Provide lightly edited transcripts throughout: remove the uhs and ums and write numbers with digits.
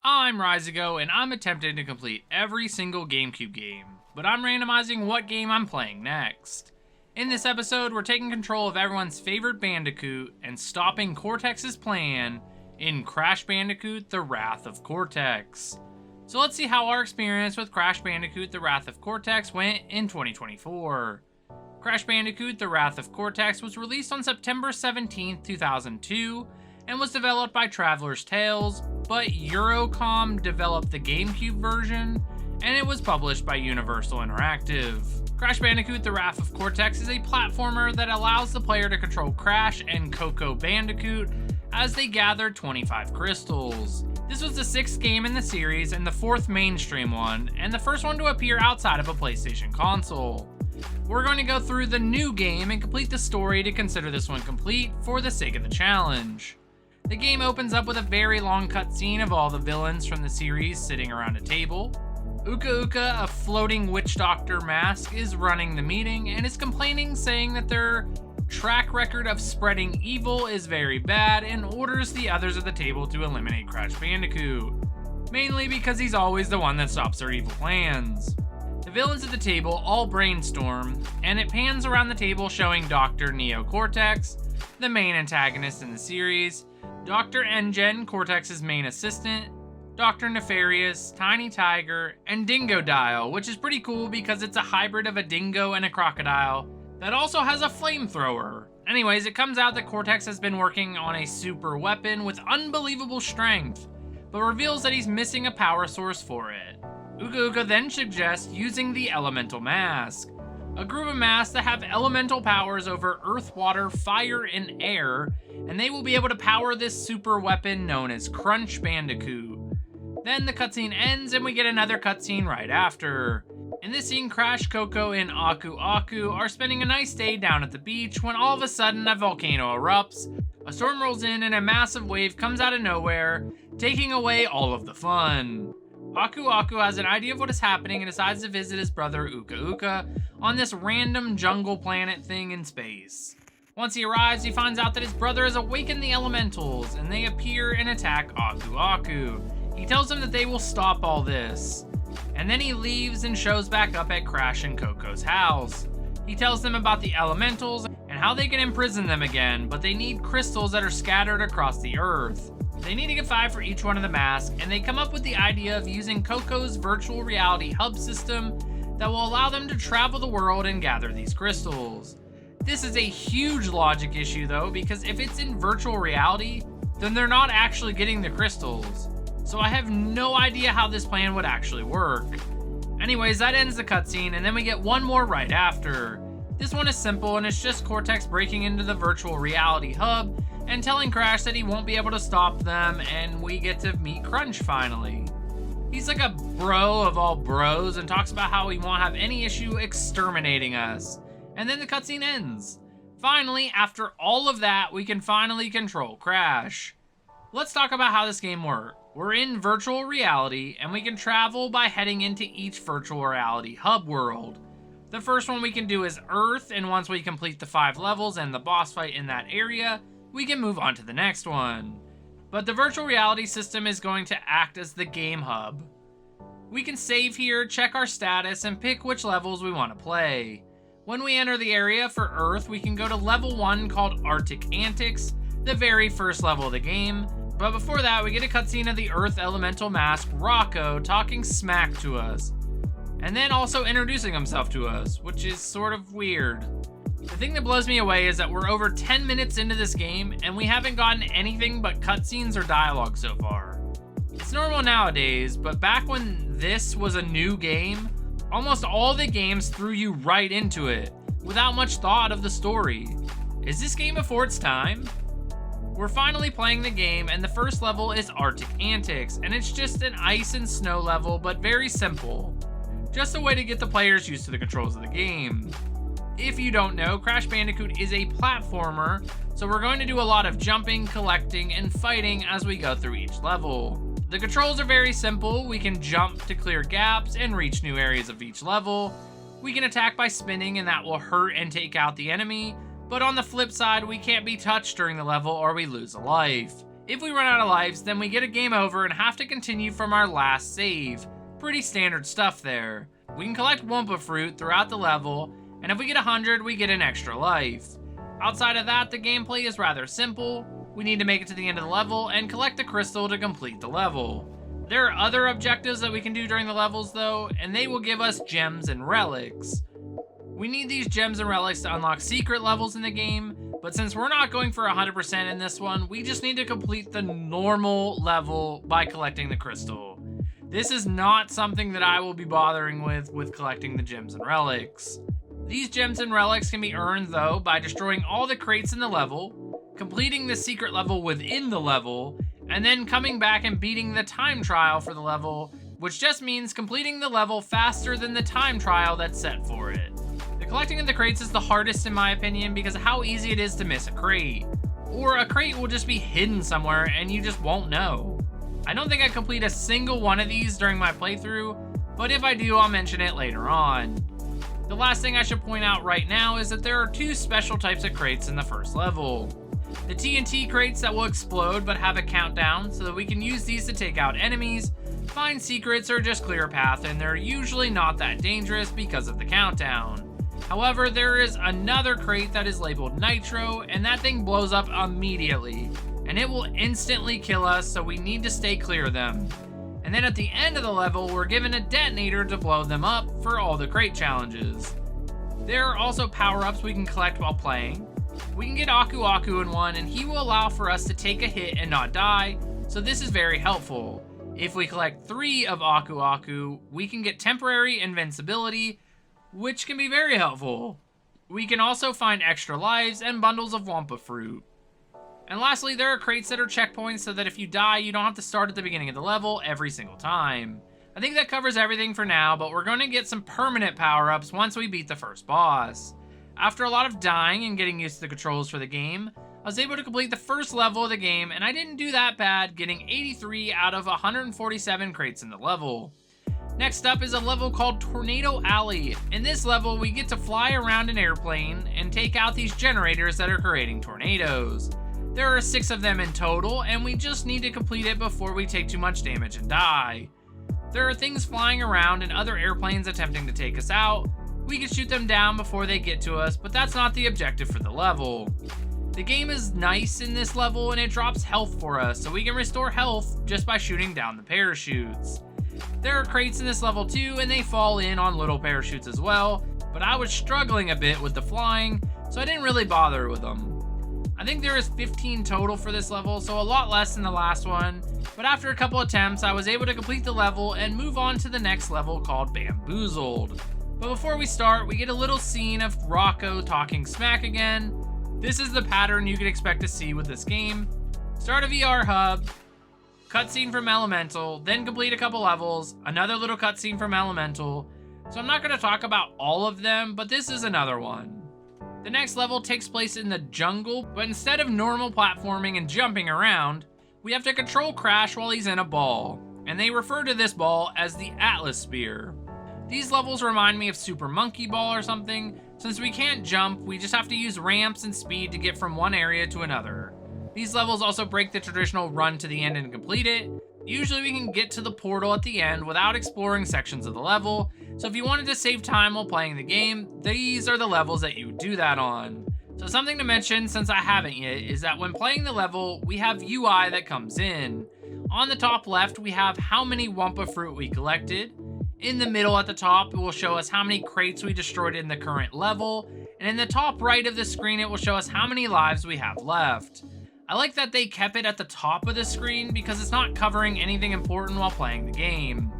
I'm Reisigo, and I'm attempting to complete every single GameCube game, but I'm randomizing what game I'm playing next. In this episode, we're taking control of everyone's favorite Bandicoot and stopping Cortex's plan in Crash Bandicoot, The Wrath of Cortex. So let's see how our experience with Crash Bandicoot, The Wrath of Cortex went in 2024. Crash Bandicoot, The Wrath of Cortex was released on September 17, 2002, and was developed by Traveler's Tales, but Eurocom developed the GameCube version, and it was published by Universal Interactive. Crash Bandicoot The Wrath of Cortex is a platformer that allows the player to control Crash and Coco Bandicoot as they gather 25 crystals. This was the 6th game in the series and the 4th mainstream one, and the first one to appear outside of a PlayStation console. We're going to go through the new game and complete the story to consider this one complete for the sake of the challenge. The game opens up with a very long cutscene of all the villains from the series sitting around a table. Uka Uka, a floating witch doctor mask, is running the meeting and is complaining, saying that their track record of spreading evil is very bad, and orders the others at the table to eliminate Crash Bandicoot, mainly because he's always the one that stops their evil plans. The villains at the table all brainstorm, and it pans around the table showing Dr. Neo Cortex, the main antagonist in the series, Dr. Engen, Cortex's main assistant, Dr. Nefarious, Tiny Tiger, and Dingodile, which is pretty cool because it's a hybrid of a dingo and a crocodile that also has a flamethrower. Anyways, it comes out that Cortex has been working on a super weapon with unbelievable strength, but reveals that he's missing a power source for it. Uka Uka then suggests using the Elemental Mask, a group of masks that have elemental powers over earth, water, fire, and air, and they will be able to power this super weapon known as Crunch Bandicoot. Then the cutscene ends and we get another cutscene right after. In this scene, Crash, Coco, and Aku Aku are spending a nice day down at the beach when all of a sudden a volcano erupts, a storm rolls in, and a massive wave comes out of nowhere, taking away all of the fun. Aku Aku has an idea of what is happening and decides to visit his brother Uka Uka on this random jungle planet thing in space. Once he arrives, he finds out that his brother has awakened the elementals, and they appear and attack Aku Aku. He tells them that they will stop all this, and then he leaves and shows back up at Crash and Coco's house. He tells them about the elementals and how they can imprison them again, but they need crystals that are scattered across the earth. They need to get 5 for each one of the masks, and they come up with the idea of using Coco's virtual reality hub system that will allow them to travel the world and gather these crystals. This is a huge logic issue though, because if it's in virtual reality, then they're not actually getting the crystals. So I have no idea how this plan would actually work. Anyways, that ends the cutscene, and then we get one more right after. This one is simple, and it's just Cortex breaking into the virtual reality hub and telling Crash that he won't be able to stop them, and we get to meet Crunch finally. He's like a bro of all bros and talks about how he won't have any issue exterminating us. And then the cutscene ends. Finally, after all of that, we can finally control Crash. Let's talk about how this game works. We're in virtual reality, and we can travel by heading into each virtual reality hub world. The first one we can do is Earth, and once we complete the 5 levels and the boss fight in that area, we can move on to the next one. But the virtual reality system is going to act as the game hub. We can save here, check our status, and pick which levels we want to play. When we enter the area for Earth, we can go to level 1 called Arctic Antics, the very first level of the game. But before that, we get a cutscene of the Earth Elemental Mask, Rocco, talking smack to us, and then also introducing himself to us, which is sort of weird. The thing that blows me away is that we're over 10 minutes into this game, and we haven't gotten anything but cutscenes or dialogue so far. It's normal nowadays, but back when this was a new game, almost all the games threw you right into it, without much thought of the story. Is this game before its time? We're finally playing the game, and the first level is Arctic Antics, and it's just an ice and snow level, but very simple. Just a way to get the players used to the controls of the game. If you don't know, Crash Bandicoot is a platformer, so we're going to do a lot of jumping, collecting, and fighting as we go through each level. The controls are very simple. We can jump to clear gaps and reach new areas of each level. We can attack by spinning, and that will hurt and take out the enemy. But on the flip side, we can't be touched during the level or we lose a life. If we run out of lives, then we get a game over and have to continue from our last save. Pretty standard stuff there. We can collect Wumpa Fruit throughout the level, and if we get 100, we get an extra life. Outside of that, the gameplay is rather simple. We need to make it to the end of the level and collect the crystal to complete the level. There are other objectives that we can do during the levels though, and they will give us gems and relics. We need these gems and relics to unlock secret levels in the game, but since we're not going for 100% in this one, we just need to complete the normal level by collecting the crystal. This is not something that I will be bothering with collecting the gems and relics. These gems and relics can be earned though by destroying all the crates in the level, completing the secret level within the level, and then coming back and beating the time trial for the level, which just means completing the level faster than the time trial that's set for it. The collecting of the crates is the hardest in my opinion because of how easy it is to miss a crate. Or a crate will just be hidden somewhere and you just won't know. I don't think I complete a single one of these during my playthrough, but if I do, I'll mention it later on. The last thing I should point out right now is that there are two special types of crates in the first level. The TNT crates that will explode but have a countdown so that we can use these to take out enemies, find secrets, or just clear a path, and they're usually not that dangerous because of the countdown. However, there is another crate that is labeled Nitro, and that thing blows up immediately, and it will instantly kill us, so we need to stay clear of them. And then at the end of the level, we're given a detonator to blow them up for all the crate challenges. There are also power-ups we can collect while playing. We can get Aku Aku in one, and he will allow for us to take a hit and not die, so this is very helpful. If we collect 3 of Aku Aku, we can get temporary invincibility, which can be very helpful. We can also find extra lives and bundles of Wumpa Fruit. And lastly, there are crates that are checkpoints so that if you die, you don't have to start at the beginning of the level every single time. I think that covers everything for now, but we're going to get some permanent power-ups once we beat the first boss. After a lot of dying and getting used to the controls for the game, I was able to complete the first level of the game, and I didn't do that bad, getting 83 out of 147 crates in the level. Next up is a level called Tornado Alley. In this level, we get to fly around an airplane and take out these generators that are creating tornadoes. There are 6 of them in total, and we just need to complete it before we take too much damage and die. There are things flying around and other airplanes attempting to take us out. We can shoot them down before they get to us, but that's not the objective for the level. The game is nice in this level and it drops health for us, so we can restore health just by shooting down the parachutes. There are crates in this level too, and they fall in on little parachutes as well, but I was struggling a bit with the flying, so I didn't really bother with them. I think there is 15 total for this level, so a lot less than the last one, but after a couple attempts, I was able to complete the level and move on to the next level called Bamboozled. But before we start, we get a little scene of Rocco talking smack again. This is the pattern you can expect to see with this game. Start a VR hub, cutscene from Elemental, then complete a couple levels, another little cutscene from Elemental. So I'm not going to talk about all of them, but this is another one. The next level takes place in the jungle, but instead of normal platforming and jumping around, we have to control Crash while he's in a ball, and they refer to this ball as the Atlas Spear. These levels remind me of Super Monkey Ball or something. Since we can't jump, we just have to use ramps and speed to get from one area to another. These levels also break the traditional run to the end and complete it. Usually we can get to the portal at the end without exploring sections of the level, so if you wanted to save time while playing the game, these are the levels that you would do that on. So something to mention, since I haven't yet, is that when playing the level, we have UI that comes in. On the top left, we have how many Wumpa Fruit we collected. In the middle at the top, it will show us how many crates we destroyed in the current level. And in the top right of the screen, it will show us how many lives we have left. I like that they kept it at the top of the screen because it's not covering anything important while playing the game.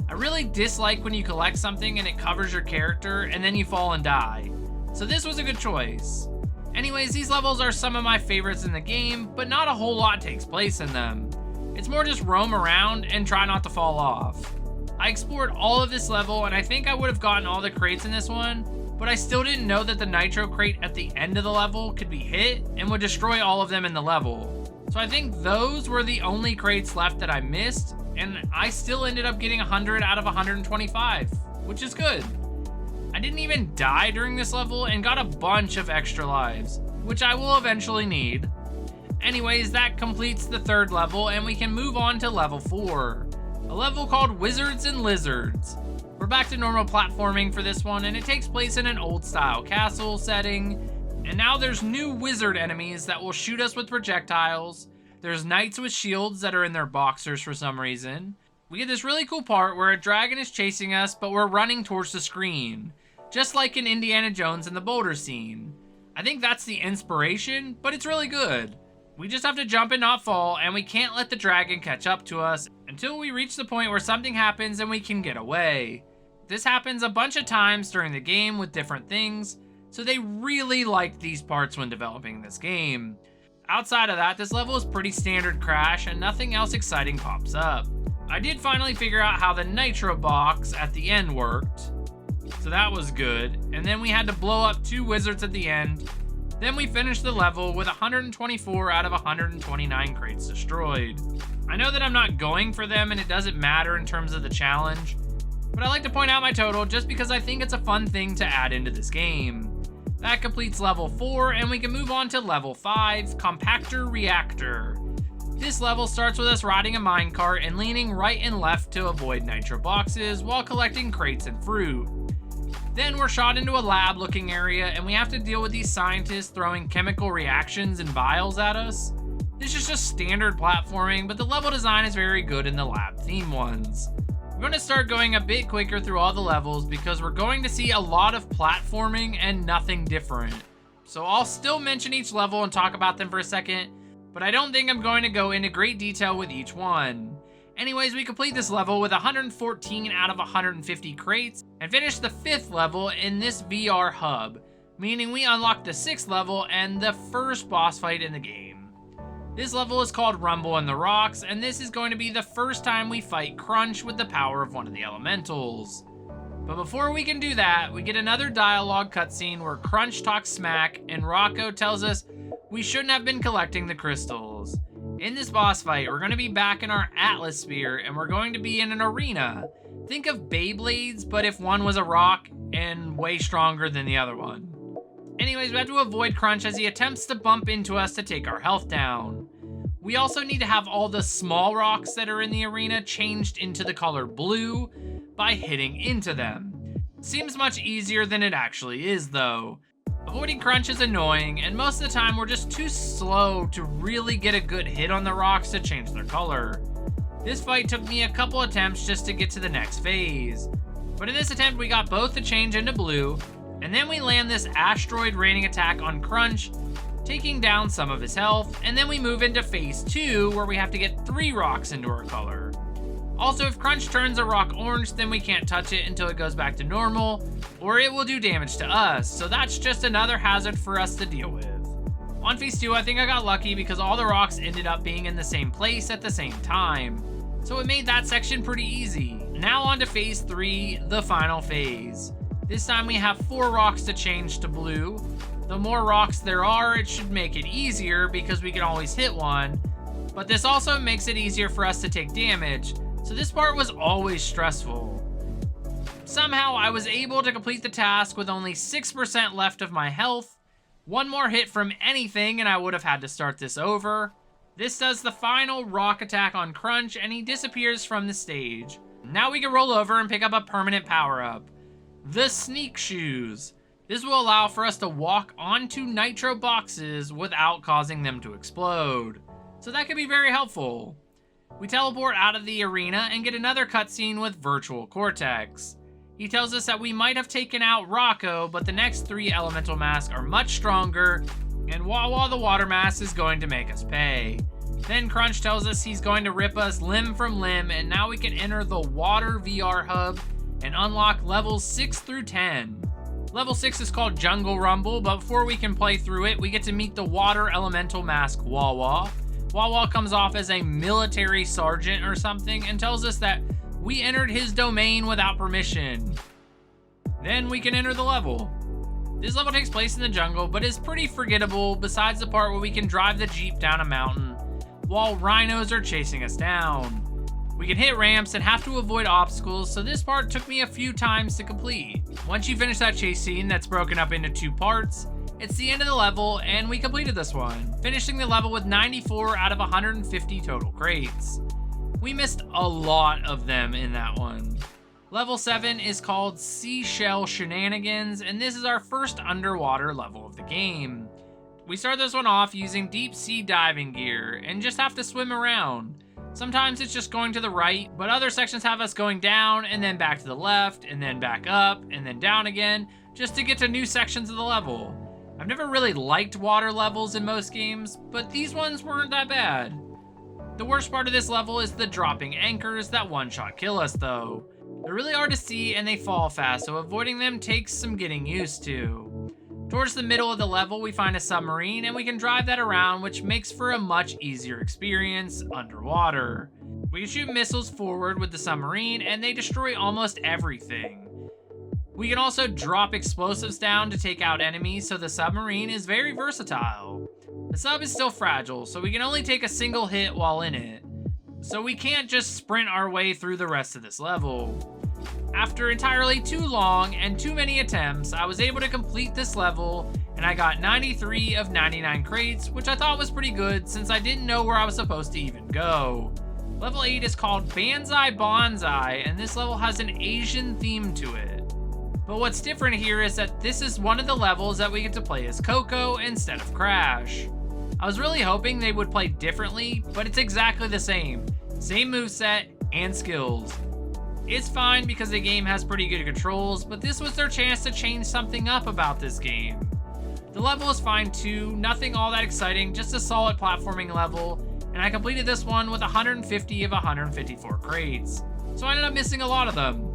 I really dislike when you collect something and it covers your character and then you fall and die. So this was a good choice. Anyways, these levels are some of my favorites in the game, but not a whole lot takes place in them. It's more just roam around and try not to fall off. I explored all of this level and I think I would have gotten all the crates in this one, but I still didn't know that the Nitro crate at the end of the level could be hit and would destroy all of them in the level. So I think those were the only crates left that I missed, and I still ended up getting 100 out of 125, which is good. I didn't even die during this level and got a bunch of extra lives, which I will eventually need. Anyways, that completes the 3rd level, and we can move on to level 4. A level called Wizards and Lizards. We're back to normal platforming for this one, and it takes place in an old style castle setting. And now there's new wizard enemies that will shoot us with projectiles. There's knights with shields that are in their boxers for some reason. We get this really cool part where a dragon is chasing us, but we're running towards the screen. Just like in Indiana Jones in the boulder scene. I think that's the inspiration, but it's really good. We just have to jump and not fall, and we can't let the dragon catch up to us until we reach the point where something happens and we can get away. This happens a bunch of times during the game with different things, so they really liked these parts when developing this game. Outside of that, this level is pretty standard Crash and nothing else exciting pops up. I did finally figure out how the nitro box at the end worked, so that was good, and then we had to blow up 2 wizards at the end. Then we finished the level with 124 out of 129 crates destroyed. I know that I'm not going for them and it doesn't matter in terms of the challenge, but I like to point out my total just because I think it's a fun thing to add into this game. That completes level 4, and we can move on to level 5, Compactor Reactor. This level starts with us riding a minecart and leaning right and left to avoid nitro boxes while collecting crates and fruit. Then we're shot into a lab looking area and we have to deal with these scientists throwing chemical reactions and vials at us. This is just standard platforming, but the level design is very good in the lab theme ones. We're going to start going a bit quicker through all the levels because we're going to see a lot of platforming and nothing different. So I'll still mention each level and talk about them for a second, but I don't think I'm going to go into great detail with each one. Anyways, we complete this level with 114 out of 150 crates and finish the 5th level in this VR hub, meaning we unlock the 6th level and the first boss fight in the game. This level is called Rumble in the Rocks, and this is going to be the first time we fight Crunch with the power of one of the elementals. But before we can do that, we get another dialogue cutscene where Crunch talks smack and Rocco tells us we shouldn't have been collecting the crystals. In this boss fight, we're going to be back in our Atlas Sphere, and we're going to be in an arena. Think of Beyblades, but if one was a rock and way stronger than the other one. Anyways, we have to avoid Crunch as he attempts to bump into us to take our health down. We also need to have all the small rocks that are in the arena changed into the color blue by hitting into them. Seems much easier than it actually is though. Avoiding Crunch is annoying, and most of the time we're just too slow to really get a good hit on the rocks to change their color. This fight took me a couple attempts just to get to the next phase. But in this attempt we got both to change into blue, and then we land this asteroid raining attack on Crunch, taking down some of his health, and then we move into phase 2 where we have to get 3 rocks into our color. Also, if Crunch turns a rock orange, then we can't touch it until it goes back to normal, or it will do damage to us, so that's just another hazard for us to deal with. On phase 2, I think I got lucky because all the rocks ended up being in the same place at the same time, so it made that section pretty easy. Now on to phase 3, the final phase. This time we have 4 rocks to change to blue. The more rocks there are, it should make it easier because we can always hit one, but this also makes it easier for us to take damage. So this part was always stressful. Somehow I was able to complete the task with only 6% left of my health. One more hit from anything and I would have had to start this over. This does the final rock attack on Crunch and he disappears from the stage. Now we can roll over and pick up a permanent power-up. The Sneak Shoes. This will allow for us to walk onto nitro boxes without causing them to explode. So that could be very helpful. We teleport out of the arena and get another cutscene with Virtual Cortex. He tells us that we might have taken out Rocco, but the next 3 elemental masks are much stronger, and Wawa the water mask is going to make us pay. Then Crunch tells us he's going to rip us limb from limb, and now we can enter the Water VR Hub and unlock levels 6 through 10. Level 6 is called Jungle Rumble, but before we can play through it, we get to meet the water elemental mask Wawa. Wawa comes off as a military sergeant or something and tells us that we entered his domain without permission. Then we can enter the level. This level takes place in the jungle, but is pretty forgettable besides the part where we can drive the Jeep down a mountain while rhinos are chasing us down. We can hit ramps and have to avoid obstacles, so this part took me a few times to complete. Once you finish that chase scene that's broken up into 2 parts, It's the end of the level, and we completed this one, finishing the level with 94 out of 150 total crates. We missed a lot of them in that one. Level 7 is called Seashell Shenanigans, and this is our first underwater level of the game. We start this one off using deep sea diving gear, and just have to swim around. Sometimes it's just going to the right, but other sections have us going down, and then back to the left, and then back up, and then down again, just to get to new sections of the level. I've never really liked water levels in most games, but these ones weren't that bad. The worst part of this level is the dropping anchors that one-shot kill us though. They're really hard to see and they fall fast, so avoiding them takes some getting used to. Towards the middle of the level, we find a submarine and we can drive that around, which makes for a much easier experience underwater. We can shoot missiles forward with the submarine and they destroy almost everything. We can also drop explosives down to take out enemies, so the submarine is very versatile. The sub is still fragile, so we can only take a single hit while in it. So we can't just sprint our way through the rest of this level. After entirely too long and too many attempts, I was able to complete this level, and I got 93 of 99 crates, which I thought was pretty good since I didn't know where I was supposed to even go. Level 8 is called Banzai Bonsai, and this level has an Asian theme to it. But what's different here is that this is one of the levels that we get to play as Coco instead of Crash. I was really hoping they would play differently, but it's exactly the same. Same moveset and skills. It's fine because the game has pretty good controls, but this was their chance to change something up about this game. The level is fine too, nothing all that exciting, just a solid platforming level, and I completed this one with 150 of 154 crates, so I ended up missing a lot of them.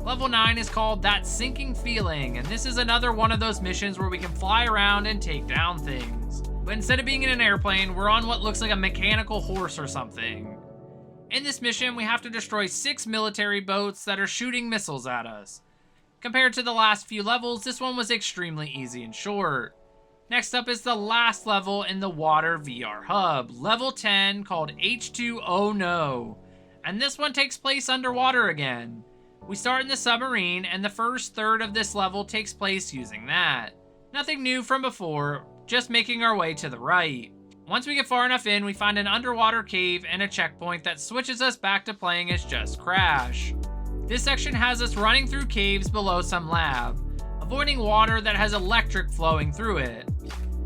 Level 9 is called That Sinking Feeling, and this is another one of those missions where we can fly around and take down things. But instead of being in an airplane, we're on what looks like a mechanical horse or something. In this mission, we have to destroy 6 military boats that are shooting missiles at us. Compared to the last few levels, this one was extremely easy and short. Next up is the last level in the Water VR Hub, Level 10, called H2O No. And this one takes place underwater again. We start in the submarine, and the first third of this level takes place using that. Nothing new from before, just making our way to the right. Once we get far enough in, we find an underwater cave and a checkpoint that switches us back to playing as just Crash. This section has us running through caves below some lab, avoiding water that has electric flowing through it,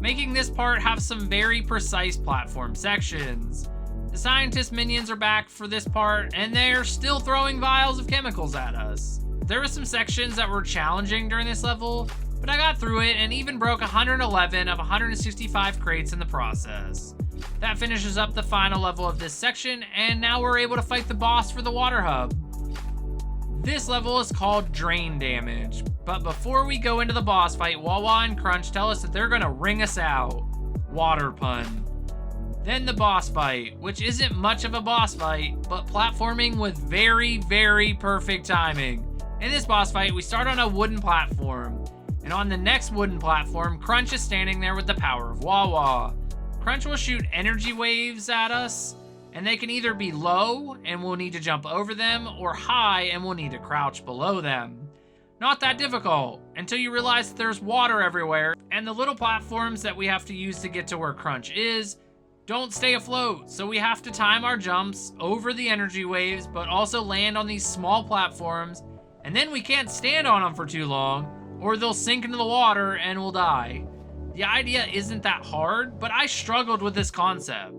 making this part have some very precise platform sections. The scientist minions are back for this part, and they're still throwing vials of chemicals at us. There were some sections that were challenging during this level, but I got through it and even broke 111 of 165 crates in the process. That finishes up the final level of this section, and now we're able to fight the boss for the water hub. This level is called Drain Damage, but before we go into the boss fight, Wawa and Crunch tell us that they're gonna ring us out. Water pun. Then the boss fight, which isn't much of a boss fight, but platforming with very, very perfect timing. In this boss fight, we start on a wooden platform, and on the next wooden platform, Crunch is standing there with the power of Wawa. Crunch will shoot energy waves at us, and they can either be low, and we'll need to jump over them, or high, and we'll need to crouch below them. Not that difficult, until you realize that there's water everywhere, and the little platforms that we have to use to get to where Crunch is don't stay afloat, so we have to time our jumps over the energy waves, but also land on these small platforms, and then we can't stand on them for too long, or they'll sink into the water and we'll die. The idea isn't that hard, but I struggled with this concept.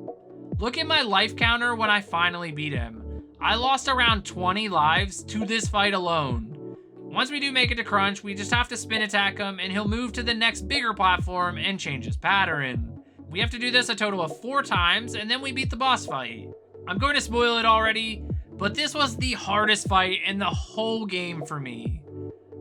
Look at my life counter when I finally beat him. I lost around 20 lives to this fight alone. Once we do make it to Crunch, we just have to spin attack him, and he'll move to the next bigger platform and change his pattern. We have to do this a total of 4 times, and then we beat the boss fight. I'm going to spoil it already, but this was the hardest fight in the whole game for me.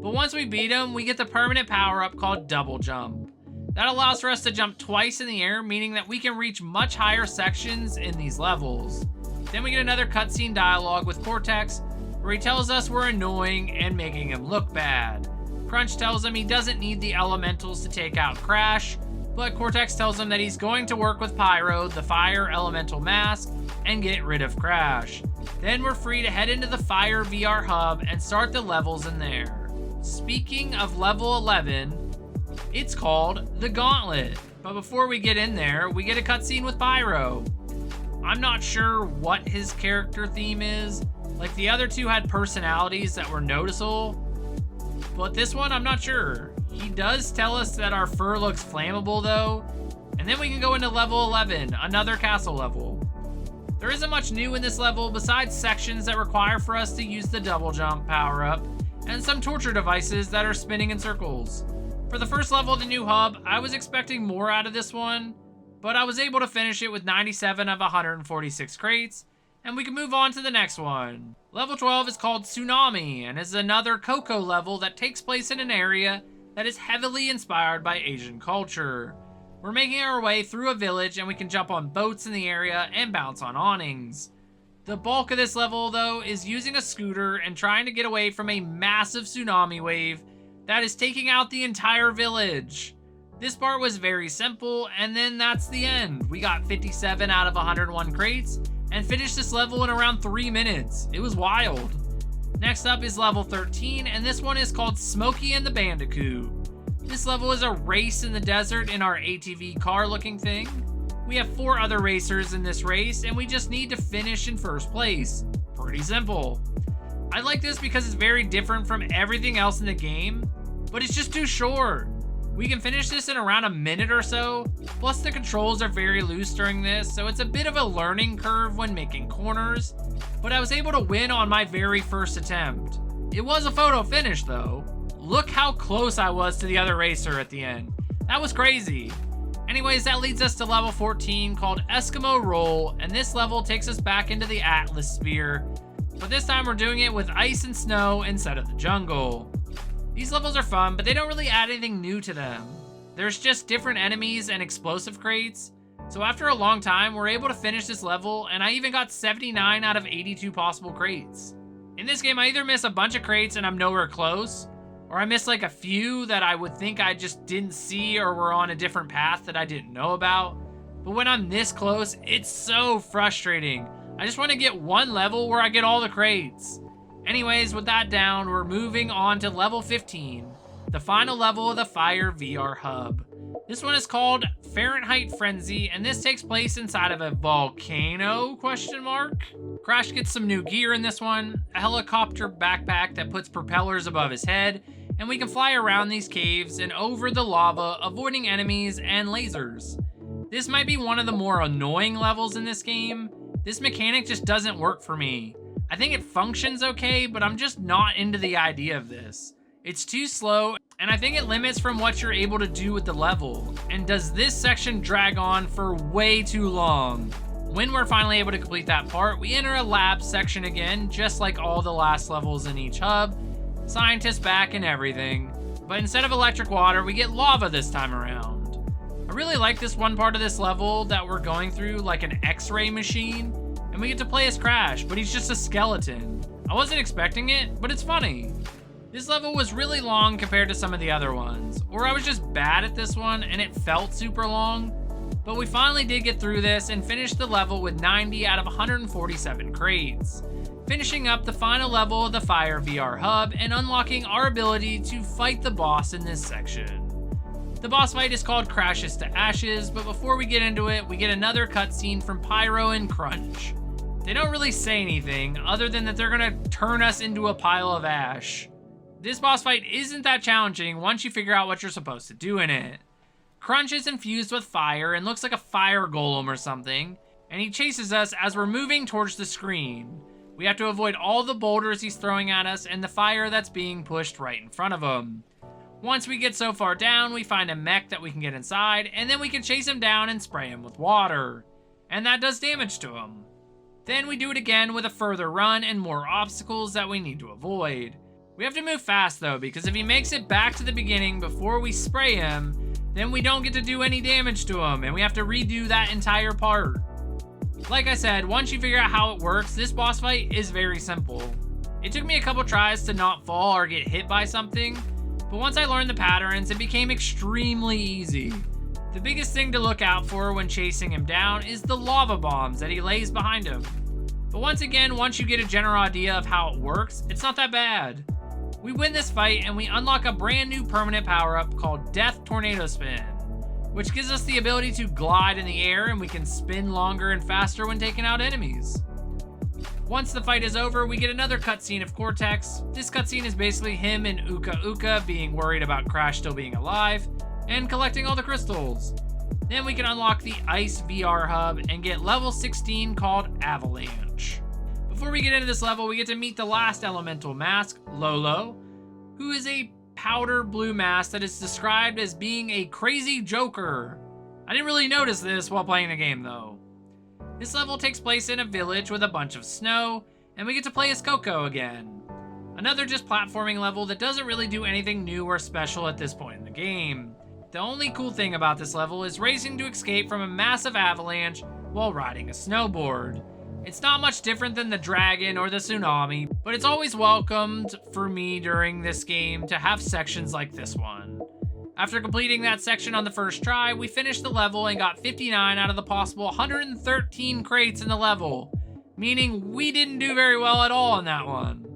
But once we beat him, we get the permanent power-up called Double Jump. That allows for us to jump twice in the air, meaning that we can reach much higher sections in these levels. Then we get another cutscene dialogue with Cortex, where he tells us we're annoying and making him look bad. Crunch tells him he doesn't need the elementals to take out Crash, but Cortex tells him that he's going to work with Pyro, the fire elemental mask, and get rid of Crash. Then we're free to head into the Fire VR Hub and start the levels in there. Speaking of level 11, It's called the Gauntlet. But before we get in there, we get a cutscene with Pyro. I'm not sure what his character theme is. Like, the other two had personalities that were noticeable, but this one, I'm not sure. He does tell us that our fur looks flammable though, and then we can go into level 11, another castle level. There isn't much new in this level besides sections that require for us to use the double jump power up, and some torture devices that are spinning in circles. For the first level of the new hub, I was expecting more out of this one, but I was able to finish it with 97 of 146 crates, and we can move on to the next one. Level 12 is called Tsunami, and is another Coco level that takes place in an area that is heavily inspired by Asian culture. We're making our way through a village, and we can jump on boats in the area and bounce on awnings. The bulk of this level, though, is using a scooter and trying to get away from a massive tsunami wave that is taking out the entire village. This part was very simple, and then that's the end. We got 57 out of 101 crates, and finished this level in around 3 minutes. It was wild. Next up is level 13, and this one is called Smokey and the Bandicoot. This level is a race in the desert in our ATV car looking thing. We have 4 other racers in this race, and we just need to finish in first place. Pretty simple. I like this because it's very different from everything else in the game, but it's just too short. We can finish this in around a minute or so, plus the controls are very loose during this, so it's a bit of a learning curve when making corners, but I was able to win on my very first attempt. It was a photo finish though. Look how close I was to the other racer at the end. That was crazy. Anyways, that leads us to level 14 called Eskimo Roll, and this level takes us back into the Atlas Sphere, but this time we're doing it with ice and snow instead of the jungle. These levels are fun, but they don't really add anything new to them. There's just different enemies and explosive crates, so after a long time, we're able to finish this level, and I even got 79 out of 82 possible crates. In this game, I either miss a bunch of crates and I'm nowhere close, or I miss like a few that I would think I just didn't see or were on a different path that I didn't know about. But when I'm this close, it's so frustrating. I just want to get one level where I get all the crates. Anyways, with that down, we're moving on to level 15, the final level of the Fire VR hub. This one is called Fahrenheit Frenzy, and this takes place inside of a volcano, ? Crash gets some new gear in this one, a helicopter backpack that puts propellers above his head, and we can fly around these caves and over the lava, avoiding enemies and lasers. This might be one of the more annoying levels in this game. This mechanic just doesn't work for me. I think it functions okay, but I'm just not into the idea of this. It's too slow, and I think it limits from what you're able to do with the level. And does this section drag on for way too long? When we're finally able to complete that part, we enter a lab section again, just like all the last levels in each hub. Scientists back and everything. But instead of electric water, we get lava this time around. I really like this one part of this level that we're going through, like an X-ray machine. And we get to play as Crash, but he's just a skeleton. I wasn't expecting it, but it's funny. This level was really long compared to some of the other ones, or I was just bad at this one and it felt super long. But we finally did get through this and finished the level with 90 out of 147 crates, finishing up the final level of the Fire VR hub and unlocking our ability to fight the boss in this section. The boss fight is called Crashes to Ashes, but before we get into it, we get another cutscene from Pyro and Crunch. They don't really say anything other than that they're gonna turn us into a pile of ash. This boss fight isn't that challenging once you figure out what you're supposed to do in it. Crunch is infused with fire and looks like a fire golem or something, and he chases us as we're moving towards the screen. We have to avoid all the boulders he's throwing at us and the fire that's being pushed right in front of him. Once we get so far down, we find a mech that we can get inside, and then we can chase him down and spray him with water. And that does damage to him. Then we do it again with a further run and more obstacles that we need to avoid. We have to move fast though, because if he makes it back to the beginning before we spray him, then we don't get to do any damage to him, and we have to redo that entire part. Like I said, once you figure out how it works, this boss fight is very simple. It took me a couple tries to not fall or get hit by something, but once I learned the patterns, it became extremely easy. The biggest thing to look out for when chasing him down is the lava bombs that he lays behind him. But once again, once you get a general idea of how it works, it's not that bad. We win this fight and we unlock a brand new permanent power-up called Death Tornado Spin, which gives us the ability to glide in the air and we can spin longer and faster when taking out enemies. Once the fight is over, we get another cutscene of Cortex. This cutscene is basically him and Uka Uka being worried about Crash still being alive and collecting all the crystals. Then we can unlock the Ice VR hub and get level 16 called Avalanche. Before we get into this level, we get to meet the last elemental mask, Lolo, who is a powder blue mask that is described as being a crazy joker. I didn't really notice this while playing the game though. This level takes place in a village with a bunch of snow, and we get to play as Coco again. Another just platforming level that doesn't really do anything new or special at this point in the game. The only cool thing about this level is racing to escape from a massive avalanche while riding a snowboard. It's not much different than the dragon or the tsunami, but it's always welcomed for me during this game to have sections like this one. After completing that section on the first try, we finished the level and got 59 out of the possible 113 crates in the level, meaning we didn't do very well at all on that one.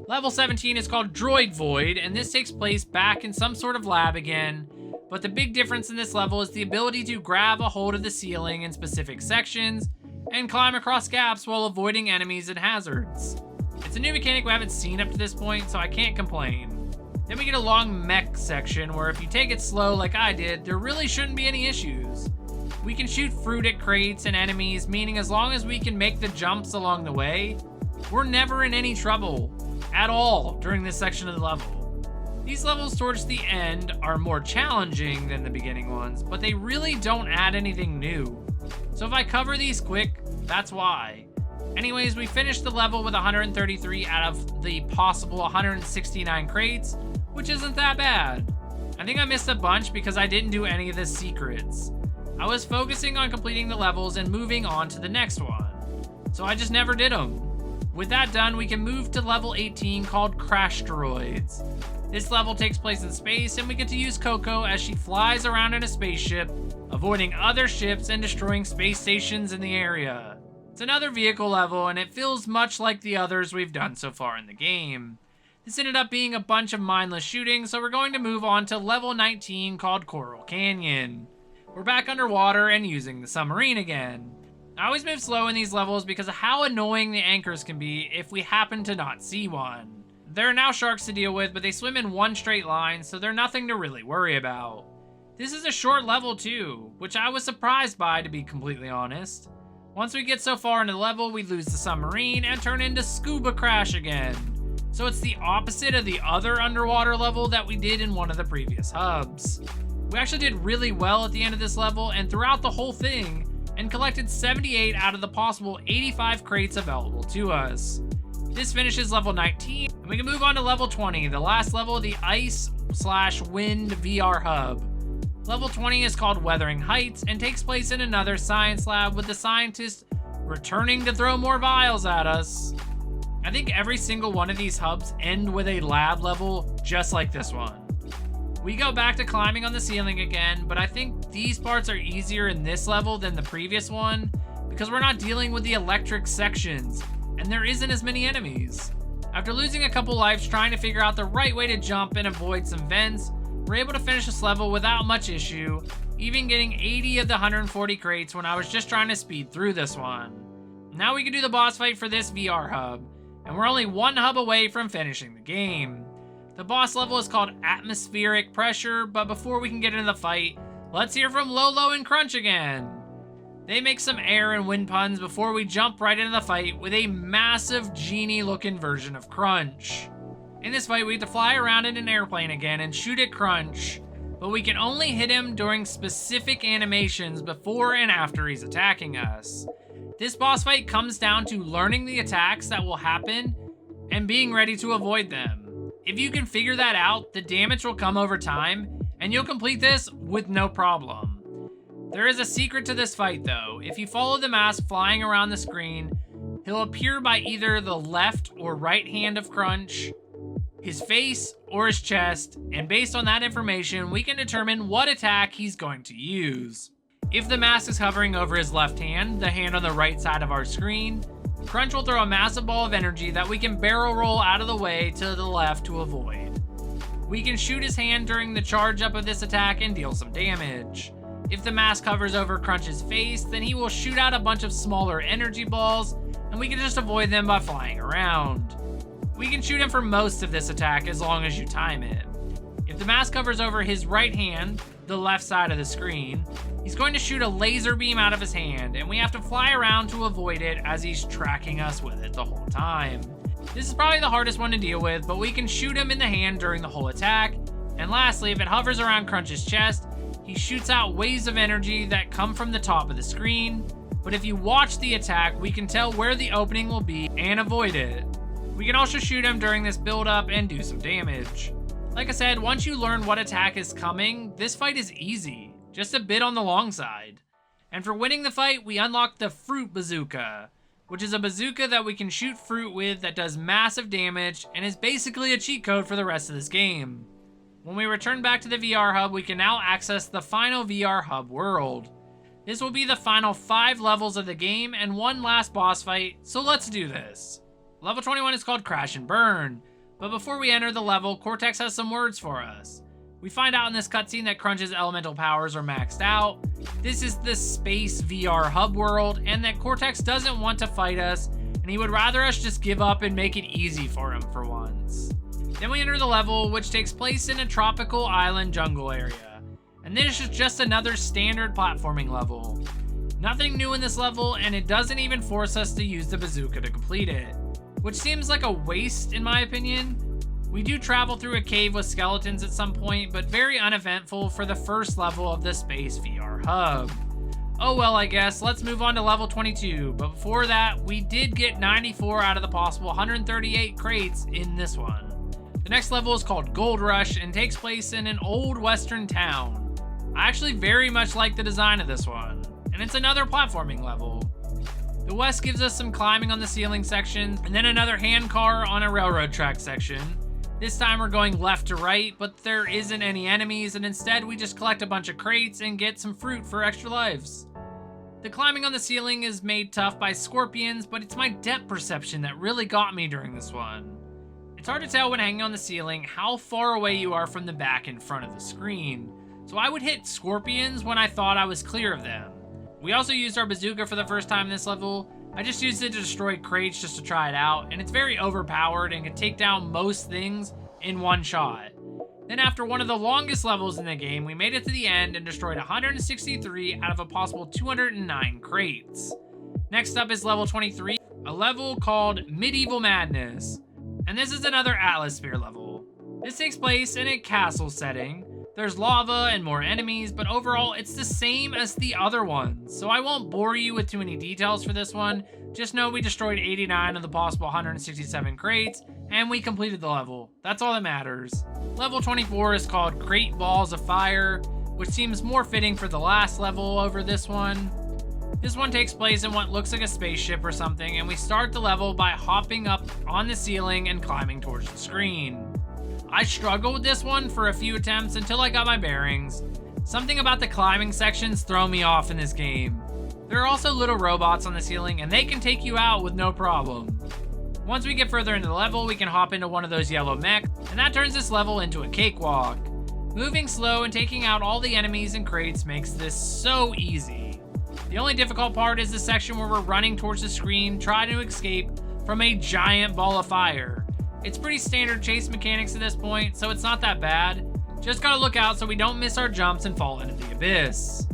Level 17 is called Droid Void, and this takes place back in some sort of lab again, but the big difference in this level is the ability to grab a hold of the ceiling in specific sections and climb across gaps while avoiding enemies and hazards. It's a new mechanic we haven't seen up to this point, so I can't complain. Then we get a long mech section where if you take it slow like I did, there really shouldn't be any issues. We can shoot fruit at crates and enemies, meaning as long as we can make the jumps along the way, we're never in any trouble at all during this section of the level. These levels towards the end are more challenging than the beginning ones, but they really don't add anything new. So if I cover these quick, that's why. Anyways, we finished the level with 133 out of the possible 169 crates, which isn't that bad. I think I missed a bunch because I didn't do any of the secrets. I was focusing on completing the levels and moving on to the next one, so I just never did them. With that done, we can move to level 18 called Crash Droids. This level takes place in space and we get to use Coco as she flies around in a spaceship, avoiding other ships and destroying space stations in the area. It's another vehicle level and it feels much like the others we've done so far in the game. This ended up being a bunch of mindless shooting, so we're going to move on to level 19 called Coral Canyon. We're back underwater and using the submarine again. I always move slow in these levels because of how annoying the anchors can be if we happen to not see one. There are now sharks to deal with, but they swim in one straight line, so they're nothing to really worry about. This is a short level too, which I was surprised by, to be completely honest. Once we get so far into the level, we lose the submarine and turn into Scuba Crash again. So it's the opposite of the other underwater level that we did in one of the previous hubs. We actually did really well at the end of this level and throughout the whole thing, and collected 78 out of the possible 85 crates available to us. This finishes level 19, and we can move on to level 20, the last level of the Ice/Wind VR hub. Level 20 is called Weathering Heights and takes place in another science lab with the scientists returning to throw more vials at us. I think every single one of these hubs end with a lab level just like this one. We go back to climbing on the ceiling again, but I think these parts are easier in this level than the previous one because we're not dealing with the electric sections and there isn't as many enemies. After losing a couple lives trying to figure out the right way to jump and avoid some vents, we're able to finish this level without much issue, even getting 80 of the 140 crates when I was just trying to speed through this one. Now we can do the boss fight for this VR hub, and we're only one hub away from finishing the game. The boss level is called Atmospheric Pressure, but before we can get into the fight, let's hear from Lolo and Crunch again. They make some air and wind puns before we jump right into the fight with a massive genie-looking version of Crunch. In this fight, we have to fly around in an airplane again and shoot at Crunch, but we can only hit him during specific animations before and after he's attacking us. This boss fight comes down to learning the attacks that will happen and being ready to avoid them. If you can figure that out, the damage will come over time, and you'll complete this with no problem. There is a secret to this fight though. If you follow the mask flying around the screen, he'll appear by either the left or right hand of Crunch, his face, or his chest, and based on that information, we can determine what attack he's going to use. If the mask is hovering over his left hand, the hand on the right side of our screen, Crunch will throw a massive ball of energy that we can barrel roll out of the way to the left to avoid. We can shoot his hand during the charge up of this attack and deal some damage. If the mask hovers over Crunch's face, then he will shoot out a bunch of smaller energy balls, and we can just avoid them by flying around. We can shoot him for most of this attack as long as you time it. If the mask covers over his right hand, the left side of the screen, he's going to shoot a laser beam out of his hand, and we have to fly around to avoid it as he's tracking us with it the whole time. This is probably the hardest one to deal with, but we can shoot him in the hand during the whole attack. And lastly, if it hovers around Crunch's chest, he shoots out waves of energy that come from the top of the screen. But if you watch the attack, we can tell where the opening will be and avoid it. We can also shoot him during this build up and do some damage. Like I said, once you learn what attack is coming, this fight is easy, just a bit on the long side. And for winning the fight, we unlock the Fruit Bazooka, which is a bazooka that we can shoot fruit with that does massive damage and is basically a cheat code for the rest of this game. When we return back to the VR hub, we can now access the final VR hub world. This will be the final 5 levels of the game and one last boss fight, so let's do this. Level 21 is called Crash and Burn, but before we enter the level, Cortex has some words for us. We find out in this cutscene that Crunch's elemental powers are maxed out. This is the space VR hub world, and that Cortex doesn't want to fight us, and he would rather us just give up and make it easy for him for once. Then we enter the level, which takes place in a tropical island jungle area. And this is just another standard platforming level. Nothing new in this level, and it doesn't even force us to use the bazooka to complete it, which seems like a waste in my opinion. We do travel through a cave with skeletons at some point, but very uneventful for the first level of the Space VR Hub. Oh well, I guess, let's move on to level 22, but before that, we did get 94 out of the possible 138 crates in this one. The next level is called Gold Rush and takes place in an old western town. I actually very much like the design of this one, and it's another platforming level. The west gives us some climbing on the ceiling section, and then another hand car on a railroad track section. This time we're going left to right, but there isn't any enemies, and instead we just collect a bunch of crates and get some fruit for extra lives. The climbing on the ceiling is made tough by scorpions, but it's my depth perception that really got me during this one. It's hard to tell when hanging on the ceiling how far away you are from the back in front of the screen, so I would hit scorpions when I thought I was clear of them. We also used our bazooka for the first time in this level. I just used it to destroy crates just to try it out, and it's very overpowered and can take down most things in one shot. Then after one of the longest levels in the game, we made it to the end and destroyed 163 out of a possible 209 crates. Next up is level 23, a level called Medieval Madness. And this is another Atmosphere level. This takes place in a castle setting. There's lava and more enemies, but overall it's the same as the other ones. So I won't bore you with too many details for this one. Just know we destroyed 89 of the possible 167 crates, and we completed the level. That's all that matters. Level 24 is called Crate Balls of Fire, which seems more fitting for the last level over this one. This one takes place in what looks like a spaceship or something, and we start the level by hopping up on the ceiling and climbing towards the screen. I struggled with this one for a few attempts until I got my bearings. Something about the climbing sections throw me off in this game. There are also little robots on the ceiling, and they can take you out with no problem. Once we get further into the level, we can hop into one of those yellow mechs, and that turns this level into a cakewalk. Moving slow and taking out all the enemies and crates makes this so easy. The only difficult part is the section where we're running towards the screen trying to escape from a giant ball of fire. It's pretty standard chase mechanics at this point, so it's not that bad. Just gotta look out so we don't miss our jumps and fall into the abyss.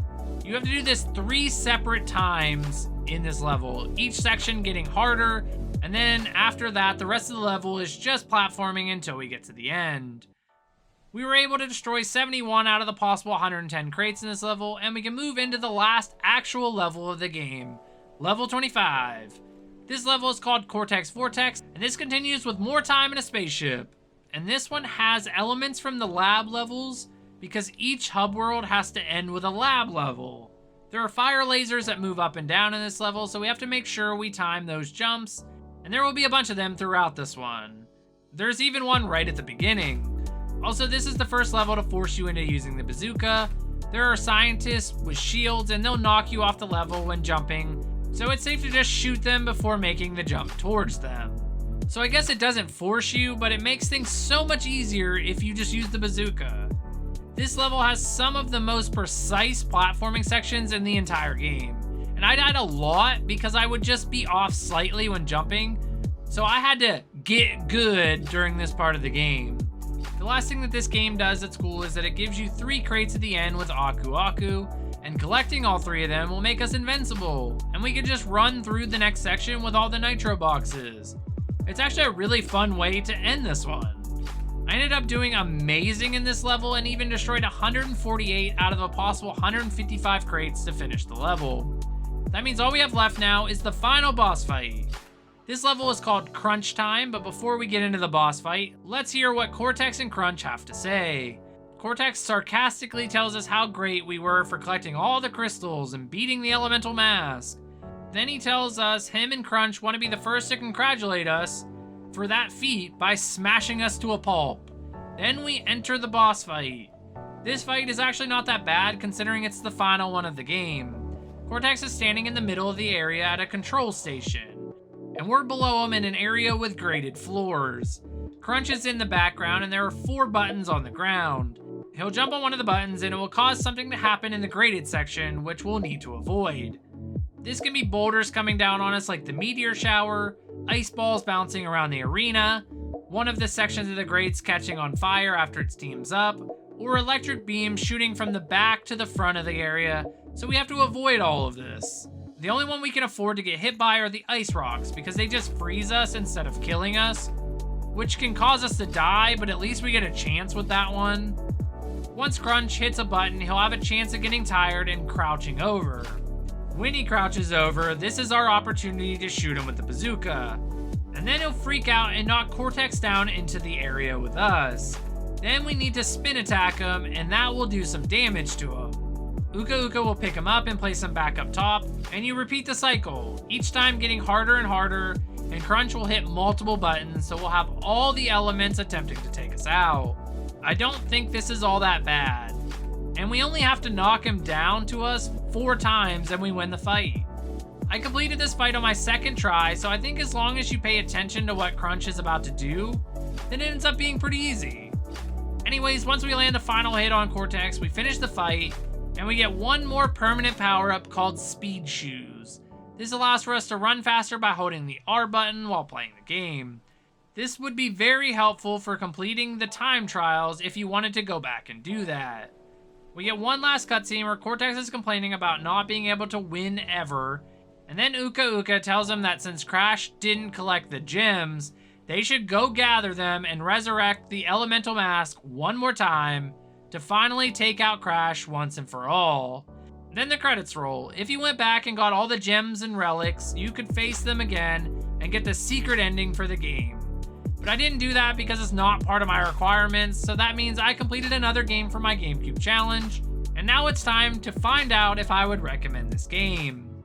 You have to do this 3 separate times in this level, each section getting harder, and then after that, the rest of the level is just platforming until we get to the end. We were able to destroy 71 out of the possible 110 crates in this level, and we can move into the last actual level of the game, level 25. This level is called Cortex Vortex, and this continues with more time in a spaceship. And this one has elements from the lab levels, because each hub world has to end with a lab level. There are fire lasers that move up and down in this level, so we have to make sure we time those jumps, and there will be a bunch of them throughout this one. There's even one right at the beginning. Also, this is the first level to force you into using the bazooka. There are scientists with shields, and they'll knock you off the level when jumping, so it's safe to just shoot them before making the jump towards them. So I guess it doesn't force you, but it makes things so much easier if you just use the bazooka. This level has some of the most precise platforming sections in the entire game, and I died a lot because I would just be off slightly when jumping, so I had to get good during this part of the game. The last thing that this game does that's cool is that it gives you 3 crates at the end with Aku Aku, and collecting all 3 of them will make us invincible, and we can just run through the next section with all the nitro boxes. It's actually a really fun way to end this one. I ended up doing amazing in this level and even destroyed 148 out of a possible 155 crates to finish the level. That means all we have left now is the final boss fight. This level is called Crunch Time, but before we get into the boss fight, let's hear what Cortex and Crunch have to say. Cortex sarcastically tells us how great we were for collecting all the crystals and beating the elemental mask. Then he tells us him and Crunch want to be the first to congratulate us for that feat by smashing us to a pulp. Then we enter the boss fight. This fight is actually not that bad considering it's the final one of the game. Cortex is standing in the middle of the area at a control station, and we're below him in an area with graded floors. Crunch is in the background and there are 4 buttons on the ground. He'll jump on one of the buttons and it will cause something to happen in the graded section, which we'll need to avoid. This can be boulders coming down on us like the meteor shower, ice balls bouncing around the arena, one of the sections of the grates catching on fire after it steams up, or electric beams shooting from the back to the front of the area, so we have to avoid all of this. The only one we can afford to get hit by are the ice rocks because they just freeze us instead of killing us, which can cause us to die, but at least we get a chance with that one. Once Crunch hits a button, he'll have a chance of getting tired and crouching over. When he crouches over, this is our opportunity to shoot him with the bazooka. And then he'll freak out and knock Cortex down into the area with us. Then we need to spin attack him, and that will do some damage to him. Uka Uka will pick him up and place him back up top, and you repeat the cycle, each time getting harder and harder, and Crunch will hit multiple buttons, so we'll have all the elements attempting to take us out. I don't think this is all that bad. And we only have to knock him down to us 4 times and we win the fight. I completed this fight on my 2nd try, so I think as long as you pay attention to what Crunch is about to do, then it ends up being pretty easy. Anyways, once we land the final hit on Cortex, we finish the fight, and we get one more permanent power-up called Speed Shoes. This allows for us to run faster by holding the R button while playing the game. This would be very helpful for completing the time trials if you wanted to go back and do that. We get one last cutscene where Cortex is complaining about not being able to win ever, and then Uka Uka tells him that since Crash didn't collect the gems, they should go gather them and resurrect the elemental mask one more time to finally take out Crash once and for all. Then the credits roll. If you went back and got all the gems and relics, you could face them again and get the secret ending for the game. But I didn't do that because it's not part of my requirements, so that means I completed another game for my GameCube challenge, and now it's time to find out if I would recommend this game.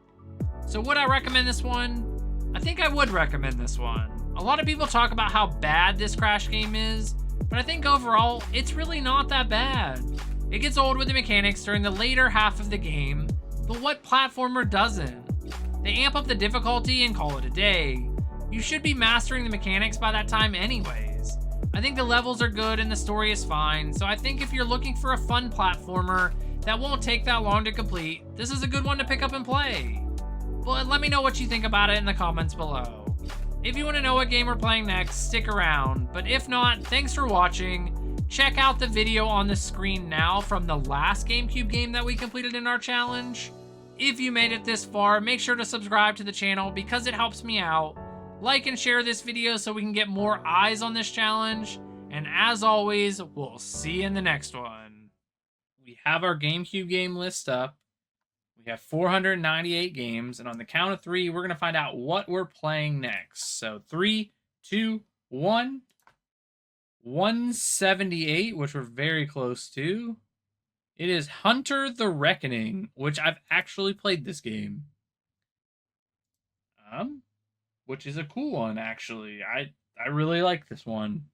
So would I recommend this one? I think I would recommend this one. A lot of people talk about how bad this Crash game is, but I think overall, it's really not that bad. It gets old with the mechanics during the later half of the game, but what platformer doesn't? They amp up the difficulty and call it a day. You should be mastering the mechanics by that time anyways. I think the levels are good and the story is fine, so I think if you're looking for a fun platformer that won't take that long to complete, this is a good one to pick up and play. But let me know what you think about it in the comments below. If you want to know what game we're playing next, stick around, but if not, thanks for watching. Check out the video on the screen now from the last GameCube game that we completed in our challenge. If you made it this far, make sure to subscribe to the channel because it helps me out. Like and share this video so we can get more eyes on this challenge. And as always, we'll see you in the next one. We have our GameCube game list up. We have 498 games, and on the count of 3, we're going to find out what we're playing next. So 3, 2, 1. 178, which we're very close to. It is Hunter the Reckoning, which I've actually played this game. Which is a cool one, actually. I really like this one.